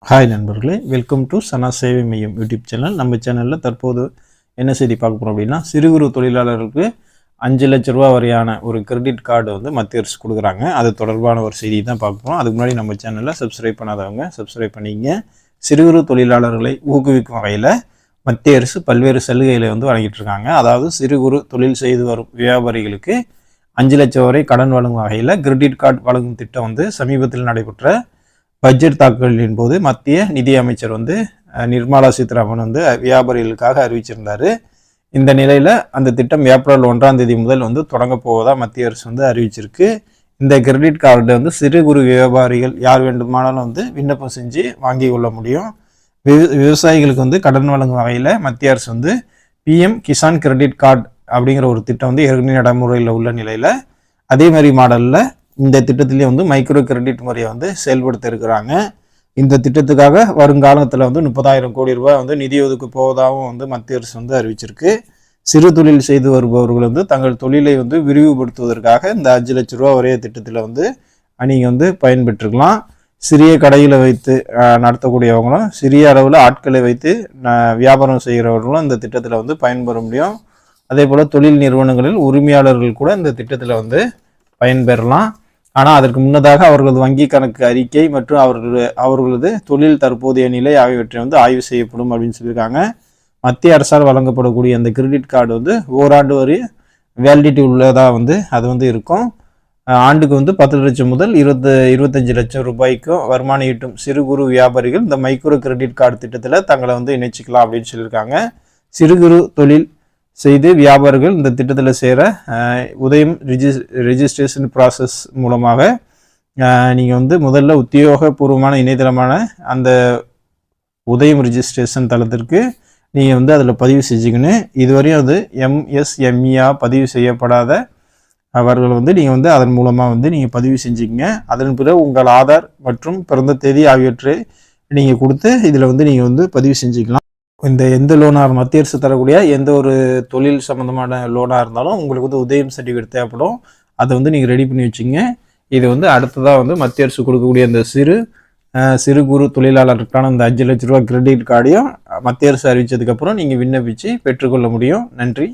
Hi நண்பர்களே, welcome to சனா சேவை மையம் யூடியூப் சேனல். நம்ம சேனலில் தற்போது என்ன செய்தி பார்க்க போகிறோம் அப்படின்னா, சிறு குறு தொழிலாளர்களுக்கு 5 லட்ச ரூபா வரையான ஒரு கிரெடிட் கார்டு வந்து மத்திய அரசு கொடுக்குறாங்க. அது தொடர்பான ஒரு செய்தி தான் பார்க்க போகிறோம். அதுக்கு முன்னாடி நம்ம சேனலில் சப்ஸ்கிரைப் பண்ணாதவங்க சப்ஸ்கிரைப் பண்ணிங்க. சிறு குறு தொழிலாளர்களை ஊக்குவிக்கும் வகையில் மத்திய அரசு பல்வேறு சலுகைகளை வந்து வழங்கிட்டு இருக்காங்க. அதாவது சிறு குறு தொழில் செய்து வரும் வியாபாரிகளுக்கு 5 லட்சம் வரை கடன் வழங்கும் வகையில் கிரெடிட் கார்டு வழங்கும் திட்டம் வந்து சமீபத்தில் நடைபெற்ற பட்ஜெட் தாக்கலின் போது மத்திய நிதி அமைச்சர் வந்து நிர்மலா சீதாராமன் வந்து வியாபாரிகளுக்காக அறிவிச்சிருந்தார். இந்த நிலையில் அந்த திட்டம் ஏப்ரல் 1ஆம் தேதி முதல் வந்து தொடங்க போவதாக மத்திய அரசு வந்து அறிவிச்சிருக்கு. இந்த கிரெடிட் கார்டு வந்து சிறு குறு வியாபாரிகள் யார் வேண்டுமானாலும் வந்து விண்ணப்பம் செஞ்சு வாங்கி கொள்ள முடியும். விவசாயிகளுக்கு வந்து கடன் வழங்கும் வகையில் மத்திய அரசு வந்து பிஎம் கிசான் கிரெடிட் கார்டு அப்படிங்கிற ஒரு திட்டம் வந்து ஏற்கனவே நடைமுறையில் உள்ள நிலையில் அதே மாதிரி மாடலில் இந்த திட்டத்திலேயே வந்து மைக்ரோ கிரெடிட் முறையை வந்து செயல்படுத்த இருக்கிறாங்க. இந்த திட்டத்துக்காக வருங்காலத்தில் வந்து 30,000 கோடி ரூபாய் வந்து நிதி ஒதுக்க போவதாகவும் வந்து மத்திய அரசு வந்து அறிவிச்சிருக்கு. சிறு தொழில் செய்து வருபவர்கள் வந்து தங்கள் தொழிலை வந்து விரிவுபடுத்துவதற்காக இந்த 5 லட்ச ரூபா வரைய திட்டத்தில் வந்து நீங்கள் வந்து பயன்பெற்றுக்கலாம். சிறிய கடையில் வைத்து நடத்தக்கூடியவங்களும் சிறிய அளவில் ஆட்களை வைத்து வியாபாரம் செய்கிறவர்களும் இந்த திட்டத்தில் வந்து பயன்பெற முடியும். அதே போல் தொழில் நிறுவனங்களில் உரிமையாளர்கள் கூட இந்த திட்டத்தில் வந்து பயன்பெறலாம். ஆனால் அதற்கு முன்னதாக அவர்களது வங்கி கணக்கு அறிக்கை மற்றும் அவர்களது தொழில் தற்போதைய நிலை ஆகியவற்றை வந்து ஆய்வு செய்யப்படும் அப்படின்னு சொல்லியிருக்காங்க. மத்திய அரசால் வழங்கப்படக்கூடிய அந்த கிரெடிட் கார்டு வந்து ஓராண்டு வரை வேலிடிட்டி உள்ளதாக வந்து அது வந்து இருக்கும். ஆண்டுக்கு வந்து 10 லட்சம் முதல் 25 லட்சம் ரூபாய்க்கும் வருமானம் ஈட்டும் சிறு குறு வியாபாரிகள் இந்த மைக்ரோ கிரெடிட் கார்டு திட்டத்தில் தங்களை வந்து இணைச்சிக்கலாம் அப்படின்னு சொல்லியிருக்காங்க. சிறு குறு தொழில் செய்து வியாபாரிகள் இந்த திட்டத்தில் சேர உதயம் ரெஜிஸ்ட்ரேஷன் ப்ராசஸ் மூலமாக நீங்கள் வந்து முதல்ல உத்தியோகபூர்வமான இணையதளமான அந்த உதயம் ரெஜிஸ்ட்ரேஷன் தளத்திற்கு நீங்கள் வந்து அதில் பதிவு செஞ்சுக்கணும். இதுவரையும் அது MSME பதிவு செய்யப்படாத அவர்கள் வந்து நீங்கள் வந்து அதன் மூலமாக வந்து நீங்கள் பதிவு செஞ்சுக்கங்க. அதன் பிறகு உங்கள் ஆதார் மற்றும் பிறந்த தேதி ஆகியவற்றை நீங்கள் கொடுத்து இதில் வந்து நீங்கள் வந்து பதிவு செஞ்சுக்கலாம். இந்த எந்த லோனாக மத்திய அரசு தரக்கூடிய எந்த ஒரு தொழில் சம்மந்தமான லோனாக இருந்தாலும் உங்களுக்கு வந்து உதயம் சர்டிஃபிகேட் தேவைப்படும். அதை வந்து நீங்கள் ரெடி பண்ணி வச்சுங்க. இது வந்து அடுத்ததாக வந்து மத்திய அரசு கொடுக்கக்கூடிய இந்த சிறு குறு தொழிலாளருக்கான இந்த 5 லட்ச ரூபா கிரெடிட் கார்டையும் மத்திய அரசு அறிவித்ததுக்கப்புறம் நீங்கள் விண்ணப்பித்து பெற்றுக்கொள்ள முடியும். நன்றி.